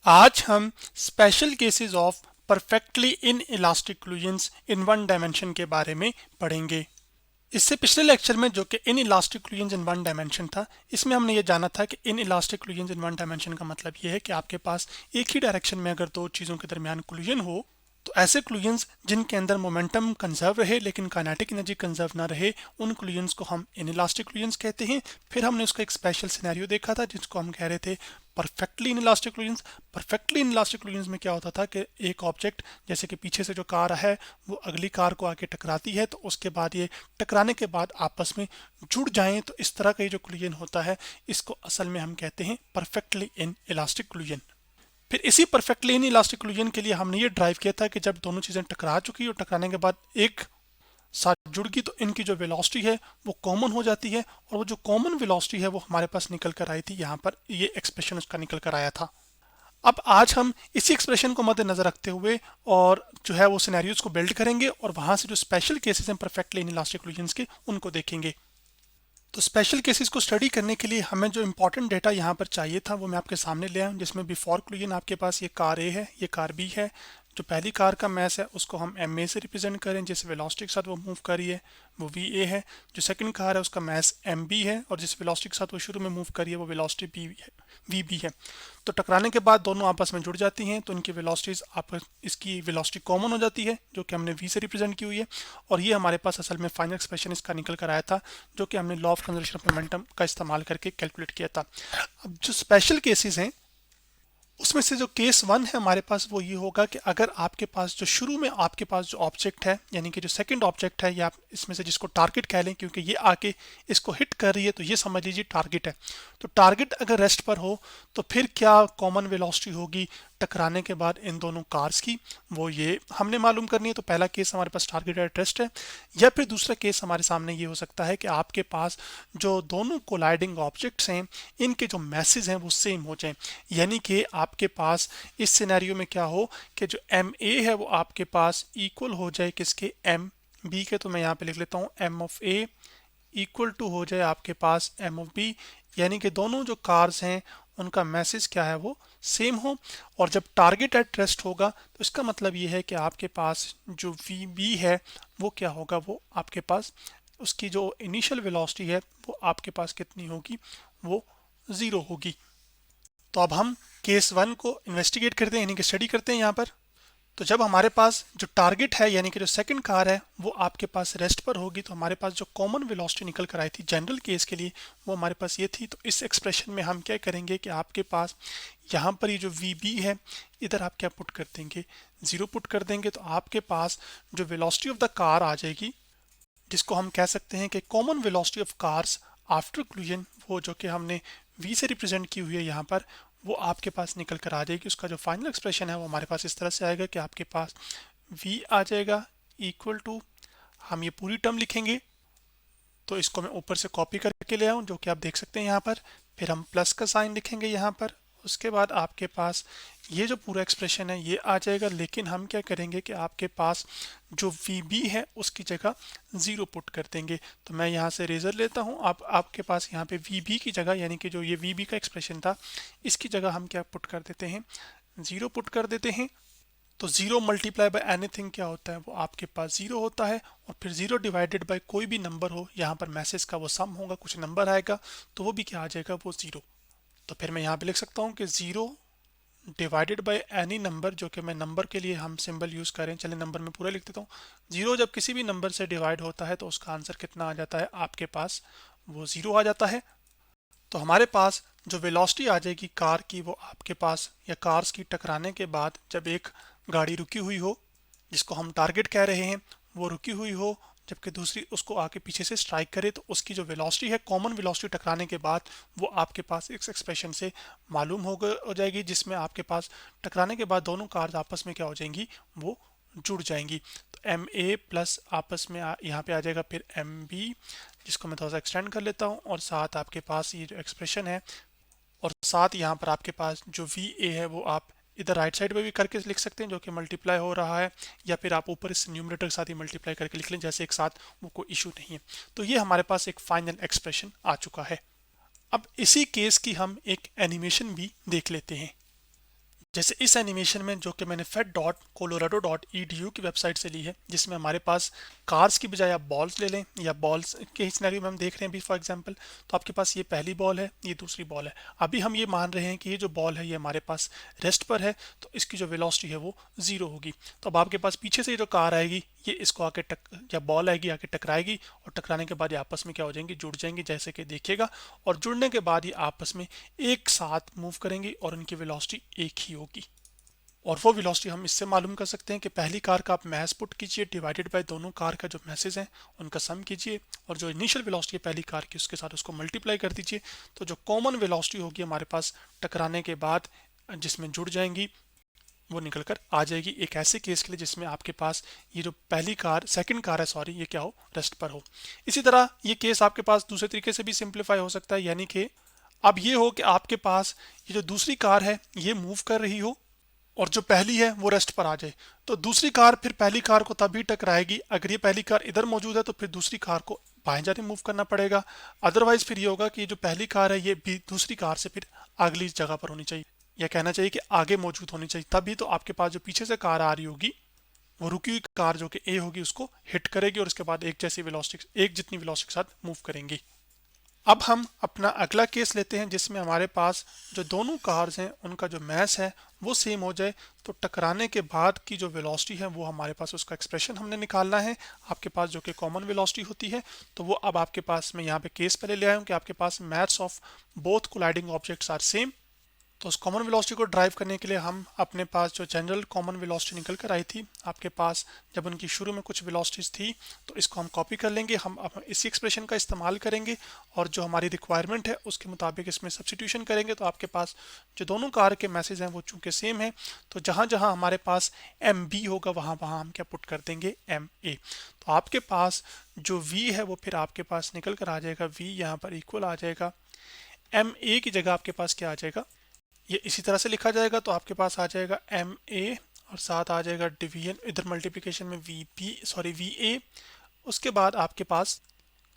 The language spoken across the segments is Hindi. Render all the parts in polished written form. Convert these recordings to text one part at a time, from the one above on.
आज हम special cases of perfectly in elastic collisions in one dimension के बारे में पढ़ेंगे। इससे पिछले लेक्चर में जो कि in elastic collisions in one dimension था, इसमें हमने ये जाना था कि in elastic collisions in one dimension का मतलब ये है कि आपके पास एक ही डायरेक्शन में अगर दो चीज़ों के दरमियान कोलिजन हो तो ऐसे कोलिजन्स जिनके अंदर मोमेंटम कंजर्व रहे लेकिन काइनेटिक एनर्जी कंजर्व ना रहे, उन कोलिजन्स को हम इनइलास्टिक कोलिजन्स कहते हैं। फिर हमने उसका एक स्पेशल सिनेरियो देखा था जिसको हम कह रहे थे perfectly inelastic collisions. Perfectly inelastic collisions में क्या होता था कि एक ऑब्जेक्ट जैसे कि पीछे से जो कार है वो अगली कार को आके टकराती है, तो उसके बाद ये टकराने के बाद आपस में जुड़ जाएं, तो इस तरह का ये जो कोलिजन होता है इसको असल में हम कहते हैं परफेक्टली इन इलास्टिक कोलिजन। फिर इसी परफेक्टली इन इलास्टिक कोलिजन के लिए हमने ये ड्राइव किया था कि जब दोनों चीज़ें टकरा चुकी और टकराने के बाद एक साथ जुड़ गई तो इनकी जो वेलोसिटी है वो कॉमन हो जाती है, और वो जो कॉमन वेलोसिटी है वो हमारे पास निकल कर आई थी। यहाँ पर ये एक्सप्रेशन उसका निकल कर आया था। अब आज हम इसी एक्सप्रेशन को मद्देनजर रखते हुए और जो है वो सिनेरियोज को बिल्ड करेंगे और वहां से जो स्पेशल केसेस हैं परफेक्टली इन इलास्टिक कोलिजन्स के उनको देखेंगे। तो स्पेशल केसेस को स्टडी करने के लिए हमें जो इंपॉर्टेंट डेटा यहाँ पर चाहिए था वो मैं आपके सामने ले आया हूँ, जिसमें बिफोर कोलिजन आपके पास ये कार ए है, ये कार बी है। जो पहली कार का मैस है उसको हम एम ए से रिप्रेजेंट करें, जिस वेलोसिटी के साथ वो मूव कर रही है वो वी ए है। जो सेकंड कार है उसका मैस एम बी है और जिस वेलोसिटी के साथ वो शुरू में मूव कर रही है वो वेलोसिटी बी है, वी बी है। तो टकराने के बाद दोनों आपस में जुड़ जाती हैं तो इनकी वेलोसिटीज आप इसकी वेलोसिटी कॉमन हो जाती है जो कि हमने वी से रिप्रेजेंट की हुई है। और ये हमारे पास असल में फाइनल एक्सप्रेशन इसका निकल कर आया था जो कि हमने law of conservation of momentum का इस्तेमाल करके कैलकुलेट किया था। अब जो स्पेशल केसेस हैं उसमें से जो केस वन है हमारे पास वो ये होगा कि अगर आपके पास जो शुरू में आपके पास जो ऑब्जेक्ट है, यानी कि जो सेकंड ऑब्जेक्ट है, या आप इसमें से जिसको टारगेट कह लें क्योंकि ये आके इसको हिट कर रही है तो ये समझ लीजिए टारगेट है। तो टारगेट अगर रेस्ट पर हो तो फिर क्या कॉमन वेलोसिटी होगी टकराने के बाद इन दोनों कार्स की, वो ये हमने मालूम करनी है। तो पहला केस हमारे पास टारगेट एट रेस्ट है, या फिर दूसरा केस हमारे सामने ये हो सकता है कि आपके पास जो दोनों कोलाइडिंग ऑब्जेक्ट्स हैं इनके जो मैसेज हैं वो सेम हो जाएं, यानी कि आपके पास इस सिनेरियो में क्या हो कि जो एम ए है वो आपके पास इक्वल हो जाए किसके, एम बी के। तो मैं यहाँ पे लिख लेता हूँ M of A equal to हो जाए आपके पास एम ऑफ बी, यानी कि दोनों जो कार्स हैं उनका मैसेज क्या है वो सेम हो। और जब टारगेट एट रेस्ट होगा तो इसका मतलब ये है कि आपके पास जो वी बी है वो क्या होगा, वो आपके पास उसकी जो इनिशियल वेलोसिटी है वो आपके पास कितनी होगी, वो ज़ीरो होगी। तो अब हम केस वन को इन्वेस्टिगेट करते हैं, यानी कि स्टडी करते हैं यहाँ पर। तो जब हमारे पास जो टारगेट है यानी कि जो सेकंड कार है वो आपके पास रेस्ट पर होगी, तो हमारे पास जो कॉमन वेलोसिटी निकल कर आई थी जनरल केस के लिए वो हमारे पास ये थी। तो इस एक्सप्रेशन में हम क्या करेंगे कि आपके पास यहाँ पर ये जो वी बी है इधर आप क्या पुट कर देंगे, ज़ीरो पुट कर देंगे। तो आपके पास जो वेलोसिटी ऑफ द कार आ जाएगी, जिसको हम कह सकते हैं कि common velocity of cars after collision, वो जो कि हमने v से रिप्रेजेंट की हुई है यहाँ पर, वो आपके पास निकल कर आ जाएगी। उसका जो फाइनल एक्सप्रेशन है वो हमारे पास इस तरह से आएगा कि आपके पास v आ जाएगा इक्वल टू, हम ये पूरी टर्म लिखेंगे तो इसको मैं ऊपर से कॉपी करके ले आऊँ जो कि आप देख सकते हैं यहाँ पर। फिर हम प्लस का साइन लिखेंगे यहाँ पर, उसके बाद आपके पास ये जो पूरा एक्सप्रेशन है ये आ जाएगा। लेकिन हम क्या करेंगे कि आपके पास जो वी बी है उसकी जगह ज़ीरो पुट कर देंगे। तो मैं यहाँ से रेजर लेता हूँ, आप आपके पास यहाँ पे वी बी की जगह, यानी कि जो ये वी बी का एक्सप्रेशन था इसकी जगह हम क्या पुट कर देते हैं, ज़ीरो पुट कर देते हैं। तो जीरो मल्टीप्लाई बाय एनीथिंग क्या होता है, वो आपके पास जीरो होता है। और फिर जीरो डिवाइडेड बाय कोई भी नंबर हो, यहाँ पर मैसेज का वो सम होगा, कुछ नंबर आएगा तो वो भी क्या आ जाएगा, वो जीरो। तो फिर मैं यहाँ पे लिख सकता हूँ कि zero divided by any number, जो कि मैं नंबर के लिए हम सिंबल यूज करें, चलिए नंबर में पूरा लिख देता हूँ। जीरो जब किसी भी नंबर से डिवाइड होता है तो उसका आंसर कितना आ जाता है आपके पास, वो जीरो आ जाता है। तो हमारे पास जो वेलोसिटी आ जाएगी कार की वो आपके पास, या कार्स की टकराने के बाद जब एक गाड़ी रुकी हुई हो जिसको हम टारगेट कह रहे हैं वो रुकी हुई हो, जबकि दूसरी उसको आके पीछे से स्ट्राइक करे, तो उसकी जो वेलोसिटी है कॉमन वेलोसिटी टकराने के बाद वो आपके पास इस एक्सप्रेशन से मालूम हो जाएगी, जिसमें आपके पास टकराने के बाद दोनों कार्स आपस में क्या हो जाएंगी, वो जुड़ जाएंगी। तो एम ए प्लस आपस में यहाँ पे आ जाएगा फिर एम बी, जिसको मैं थोड़ा सा एक्सटेंड कर लेता हूँ, और साथ आपके पास ये जो एक्सप्रेशन है, और साथ यहाँ पर आपके पास जो वी ए है वो आप इधर राइट साइड पे भी करके लिख सकते हैं जो कि मल्टीप्लाई हो रहा है, या फिर आप ऊपर इस न्यूमरेटर के साथ ही मल्टीप्लाई करके लिख लें, जैसे एक साथ, वो कोई इशू नहीं है। तो ये हमारे पास एक फाइनल एक्सप्रेशन आ चुका है। अब इसी केस की हम एक एनिमेशन भी देख लेते हैं। जैसे इस एनिमेशन में जो कि मैंने fed.colorado.edu की वेबसाइट से ली है, जिसमें हमारे पास कार्स की बजाय आप बॉल्स ले लें, या बॉल्स के सिनेरियो में हम देख रहे हैं अभी फॉर एग्जांपल, तो आपके पास ये पहली बॉल है, ये दूसरी बॉल है। अभी हम ये मान रहे हैं कि ये जो बॉल है ये हमारे पास रेस्ट पर है, तो इसकी जो वेलोसिटी है वो 0 होगी। तो अब आपके पास पीछे से जो कार आएगी ये इसको आके या बॉल आएगी आके टकराएगी, और टकराने के बाद ये आपस में क्या हो जाएंगी, जुड़ जाएंगी जैसे कि देखिएगा, और जुड़ने के बाद ये आपस में एक साथ मूव करेंगी और उनकी वेलोसिटी एक ही होगी। और वो वेलोसिटी हम इससे मालूम कर सकते हैं कि पहली कार का आप मैस पुट कीजिए डिवाइडेड बाय दोनों कार का जो मैसेज हैं उनका सम कीजिए, और जो इनिशियल वेलोसिटी है पहली कार की उसके साथ उसको मल्टीप्लाई कर दीजिए। तो जो कॉमन वेलोसिटी होगी हमारे पास टकराने के बाद जिसमें जुड़ जाएंगी, वो निकल कर आ जाएगी एक ऐसे केस के लिए जिसमें आपके पास ये जो पहली कार सेकंड कार है सॉरी, ये क्या हो, रेस्ट पर हो। इसी तरह ये केस आपके पास दूसरे तरीके से भी सिंप्लीफाई हो सकता है, यानी कि अब ये हो कि आपके पास ये जो दूसरी कार है ये मूव कर रही हो और जो पहली है वो रेस्ट पर आ जाए, तो दूसरी कार फिर पहली कार को तभी टकराएगी अगर ये पहली कार इधर मौजूद है, तो फिर दूसरी कार को बाएं जाने मूव करना पड़ेगा। अदरवाइज फिर ये होगा कि जो पहली कार है ये भी दूसरी कार से फिर अगली जगह पर होनी चाहिए, या कहना चाहिए कि आगे मौजूद होनी चाहिए, तभी तो आपके पास जो पीछे से कार आ रही होगी वो रुकी हुई कार जो कि ए होगी उसको हिट करेगी और उसके बाद एक जैसी वेलोसिटी एक जितनी वेलोसिटी के साथ मूव करेंगी। अब हम अपना अगला केस लेते हैं जिसमें हमारे पास जो दोनों कार्स हैं उनका जो मैस है वो सेम हो जाए, तो टकराने के बाद की जो वेलोसिटी है वो हमारे पास उसका एक्सप्रेशन हमने निकालना है आपके पास जो कि कॉमन वेलोसिटी होती है। तो वो अब आपके पास मैं यहाँ पे केस पहले ले आया हूँ कि आपके पास maths of both colliding objects are same. तो उस कॉमन वेलोसिटी को ड्राइव करने के लिए हम अपने पास जो जनरल कॉमन वेलोसिटी निकल कर आई थी आपके पास जब उनकी शुरू में कुछ वेलोसिटीज थी, तो इसको हम कॉपी कर लेंगे, हम इसी एक्सप्रेशन का इस्तेमाल करेंगे और जो हमारी रिक्वायरमेंट है उसके मुताबिक इसमें सब्स्टिट्यूशन करेंगे। तो आपके पास जो दोनों कार के मैसेज हैं वो चूंकि सेम है, तो जहाँ जहाँ हमारे पास एम बी होगा वहाँ वहाँ हम क्या पुट कर देंगे, एम ए। तो आपके पास जो वी है वो फिर आपके पास निकल कर आ जाएगा, वी यहाँ पर इक्वल आ जाएगा एम ए की जगह आपके पास क्या आ जाएगा, ये इसी तरह से लिखा जाएगा। तो आपके पास आ जाएगा एम ए और साथ आ जाएगा डिवीजन इधर मल्टीप्लिकेशन में V P sorry V A, उसके बाद आपके पास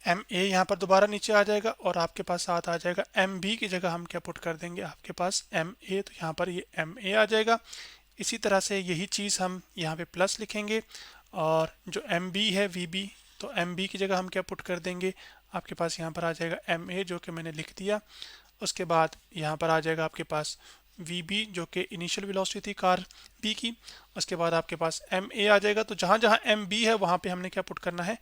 एम ए यहाँ पर दोबारा नीचे आ जाएगा और आपके पास साथ आ जाएगा एम बी की जगह हम क्या पुट कर देंगे आपके पास एम ए, तो यहाँ पर ये एम ए आ जाएगा। इसी तरह से यही चीज़ हम यहाँ पे प्लस लिखेंगे और जो एम बी है वी बी, तो एम बी की जगह हम क्या पुट कर देंगे, आपके पास यहाँ पर आ जाएगा एम ए जो कि मैंने लिख दिया। उसके बाद यहाँ पर आ जाएगा आपके पास वी बी जो कि इनिशियल वेलोसिटी थी कार बी की, उसके बाद आपके पास एम ए आ जाएगा। तो जहाँ जहाँ एम बी है वहाँ पे हमने क्या पुट करना है,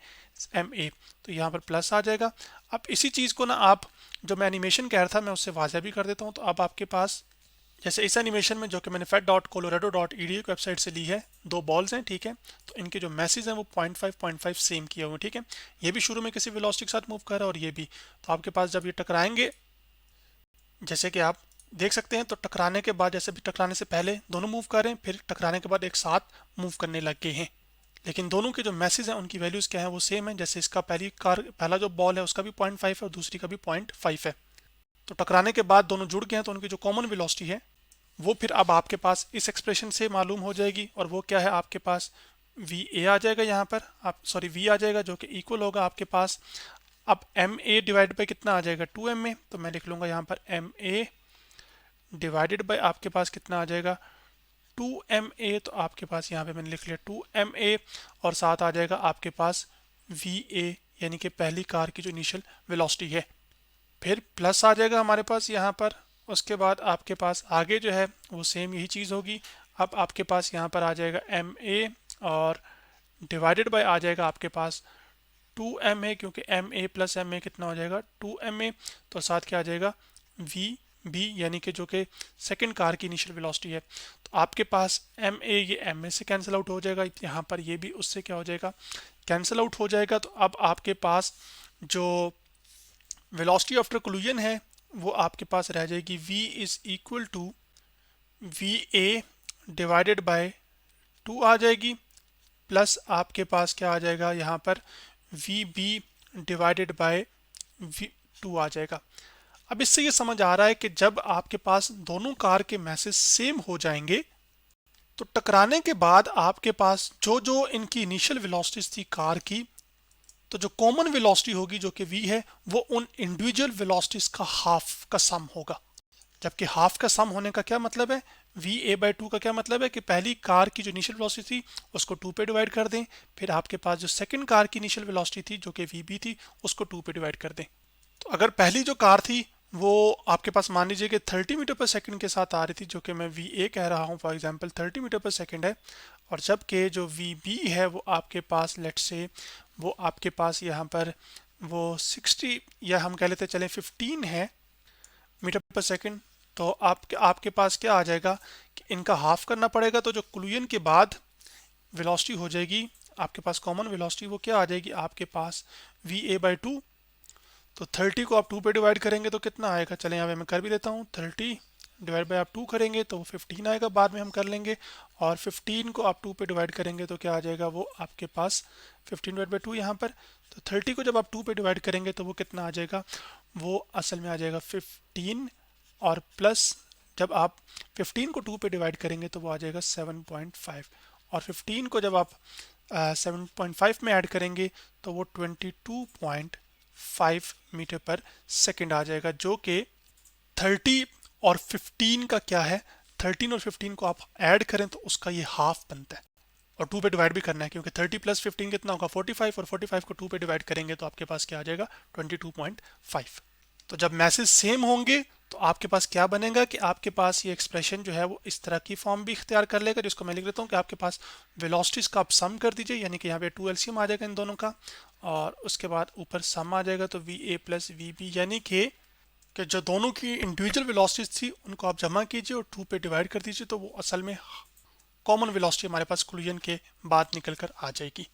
एम ए, तो यहाँ पर प्लस आ जाएगा। अब इसी चीज़ को ना आप जो मैं एनिमेशन कह रहा था मैं उससे वाज़ह भी कर देता हूँ। तो अब आपके पास जैसे इस एनिमेशन में जो कि मैंने fed.colorado.edu की वेबसाइट से ली है, दो बॉल्स हैं, ठीक है, तो इनके जो मैसेज हैं वो 0.5 सेम किए हुए, ठीक है, ये भी शुरू में किसी वेलोसिटी के साथ मूव कर रहा है और ये भी। तो आपके पास जब ये टकराएंगे जैसे कि आप देख सकते हैं, तो टकराने के बाद जैसे भी टकराने से पहले दोनों मूव कर रहे हैं, फिर टकराने के बाद एक साथ मूव करने लग गए हैं, लेकिन दोनों के जो मैसेज हैं उनकी वैल्यूज क्या है वो सेम है। जैसे इसका पहला जो बॉल है उसका भी 0.5 है और दूसरी का भी 0.5 है। तो टकराने के बाद दोनों जुड़ गए हैं, तो उनकी जो कॉमन वेलोसिटी है वो फिर अब आपके पास इस एक्सप्रेशन से मालूम हो जाएगी, और वो क्या है आपके पास वी ए आ जाएगा, यहाँ पर आप सॉरी वी आ जाएगा जो कि इक्वल होगा आपके पास अब एम ए डिवाइड बाई कितना आ जाएगा, 2 ए, तो मैं लिख लूँगा यहाँ पर एम ए डिवाइडेड बाई आपके पास कितना आ जाएगा 2 ma, तो आपके पास यहाँ पे मैंने लिख लिया 2 ma और साथ आ जाएगा आपके पास वी ए यानी कि पहली कार की जो इनिशियल वेलोसिटी है, फिर प्लस आ जाएगा हमारे पास यहाँ पर। उसके बाद आपके पास आगे जो है वो सेम यही चीज़ होगी। अब आपके पास यहाँ पर आ जाएगा एम ए और डिवाइडेड बाय आ जाएगा आपके पास 2ma, क्योंकि M A plus M A कितना हो जाएगा 2ma, तो साथ क्या आ जाएगा वी बी यानी कि जो कि सेकंड कार की इनिशियल वेलोसिटी है। तो आपके पास एम ए ये एम ए से कैंसिल आउट हो जाएगा, यहाँ पर ये भी उससे क्या हो जाएगा कैंसिल आउट हो जाएगा। तो अब आपके पास जो वेलोसिटी आफ्टर कोलिजन है वो आपके पास रह जाएगी v is equal to V A divided by 2 आ जाएगी, प्लस आपके पास क्या आ जाएगा यहाँ पर V B divided by V 2 आ जाएगा। अब इससे ये समझ आ रहा है कि जब आपके पास दोनों कार के मैसेज सेम हो जाएंगे तो टकराने के बाद आपके पास जो जो इनकी इनिशियल वेलोसिटीज थी कार की, तो जो कॉमन वेलोसिटी होगी जो कि v है वो उन इंडिविजुअल वेलोसिटीज का हाफ का सम होगा। जबकि हाफ का सम होने का क्या मतलब है, वी ए बाई टू का क्या मतलब है कि पहली कार की जो इनिशियल वेलोसिटी थी उसको 2 पे डिवाइड कर दें, फिर आपके पास जो सेकंड कार की इनिशियल वेलोसिटी थी जो कि वी बी थी उसको 2 पे डिवाइड कर दें। तो अगर पहली जो कार थी वो आपके पास मान लीजिए कि 30 मीटर पर सेकंड के साथ आ रही थी, जो कि मैं वी ए कह रहा हूँ फॉर एग्जांपल 30 मीटर पर सेकंड है, और जबकि जो वी बी है वो आपके पास लेट्स से वो आपके पास यहाँ पर वो 60 या हम कह लेते चलें 15 है मीटर पर सेकंड, तो आपके पास क्या आ जाएगा कि इनका हाफ करना पड़ेगा, तो जो कोलिजन के बाद वेलोसिटी हो जाएगी आपके पास कॉमन वेलोसिटी वो क्या आ जाएगी आपके पास वी ए बाई टू। तो 30 को आप 2 पे डिवाइड करेंगे तो कितना आएगा, चलें यहाँ पे मैं कर भी देता हूँ, 30 डिवाइड बाई आप 2 करेंगे तो वो 15 आएगा, बाद में हम कर लेंगे, और 15 को आप 2 पे डिवाइड करेंगे तो क्या आ जाएगा वो आपके पास 15 डिवाइड बाई 2 यहाँ पर। तो 30 को जब आप 2 पे डिवाइड करेंगे तो वो कितना आ जाएगा, वो असल में आ जाएगा 15, और प्लस जब आप 15 को 2 पे डिवाइड करेंगे तो वो आ जाएगा 7.5, और 15 को जब आप 7.5 में ऐड करेंगे तो वो 22.5 मीटर पर सेकंड आ जाएगा, जो कि 30 और 15 का क्या है, 13 और 15 को आप ऐड करें तो उसका ये हाफ बनता है, और 2 पे डिवाइड भी करना है क्योंकि 30 प्लस 15 कितना होगा 45, और 45 को 2 पे डिवाइड करेंगे तो आपके पास क्या आ जाएगा 22.5। तो जब मैसेज सेम होंगे तो आपके पास क्या बनेगा कि आपके पास ये एक्सप्रेशन जो है वो इस तरह की फॉर्म भी इख्तियार कर लेगा, जिसको मैं लिख देता हूँ कि आपके पास वेलोसिटीज का आप सम कर दीजिए, यानी कि यहाँ पे 2 एलसीएम आ जाएगा इन दोनों का, और उसके बाद ऊपर सम आ जाएगा तो V A plus V B, यानी कि जो दोनों की इंडिविजुअल वेलोसिटीज थी उनको आप जमा कीजिए और 2 पे डिवाइड कर दीजिए, तो वो असल में कॉमन वेलोसिटी हमारे पास कोलिजन के बाद निकल कर आ जाएगी,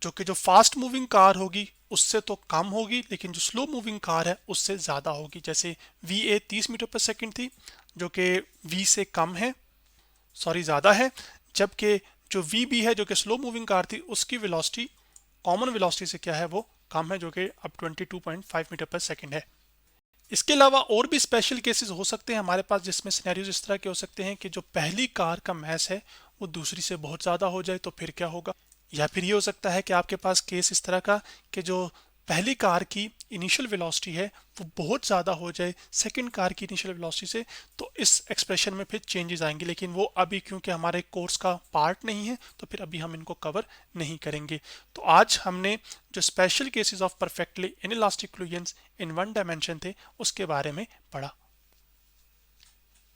जो कि जो फास्ट मूविंग कार होगी उससे तो कम होगी, लेकिन जो स्लो मूविंग कार है उससे ज़्यादा होगी। जैसे वी ए 30 मीटर पर सेकंड थी जो कि वी से कम है, सॉरी ज़्यादा है, जबकि जो वी बी है जो कि स्लो मूविंग कार थी उसकी वेलोसिटी कॉमन वेलोसिटी से क्या है वो कम है, जो कि अब 22.5 मीटर पर सेकंड है। इसके अलावा और भी स्पेशल केसेस हो सकते हैं हमारे पास, जिसमें सिनेरियोज इस तरह के हो सकते हैं कि जो पहली कार का मैस है वो दूसरी से बहुत ज़्यादा हो जाए, तो फिर क्या होगा, या फिर ये हो सकता है कि आपके पास केस इस तरह का कि जो पहली कार की इनिशियल वेलोसिटी है वो बहुत ज़्यादा हो जाए सेकंड कार की इनिशियल वेलोसिटी से, तो इस एक्सप्रेशन में फिर चेंजेस आएंगे, लेकिन वो अभी क्योंकि हमारे कोर्स का पार्ट नहीं है तो फिर अभी हम इनको कवर नहीं करेंगे। तो आज हमने जो special cases of perfectly inelastic Fluence in one dimension थे उसके बारे में पढ़ा।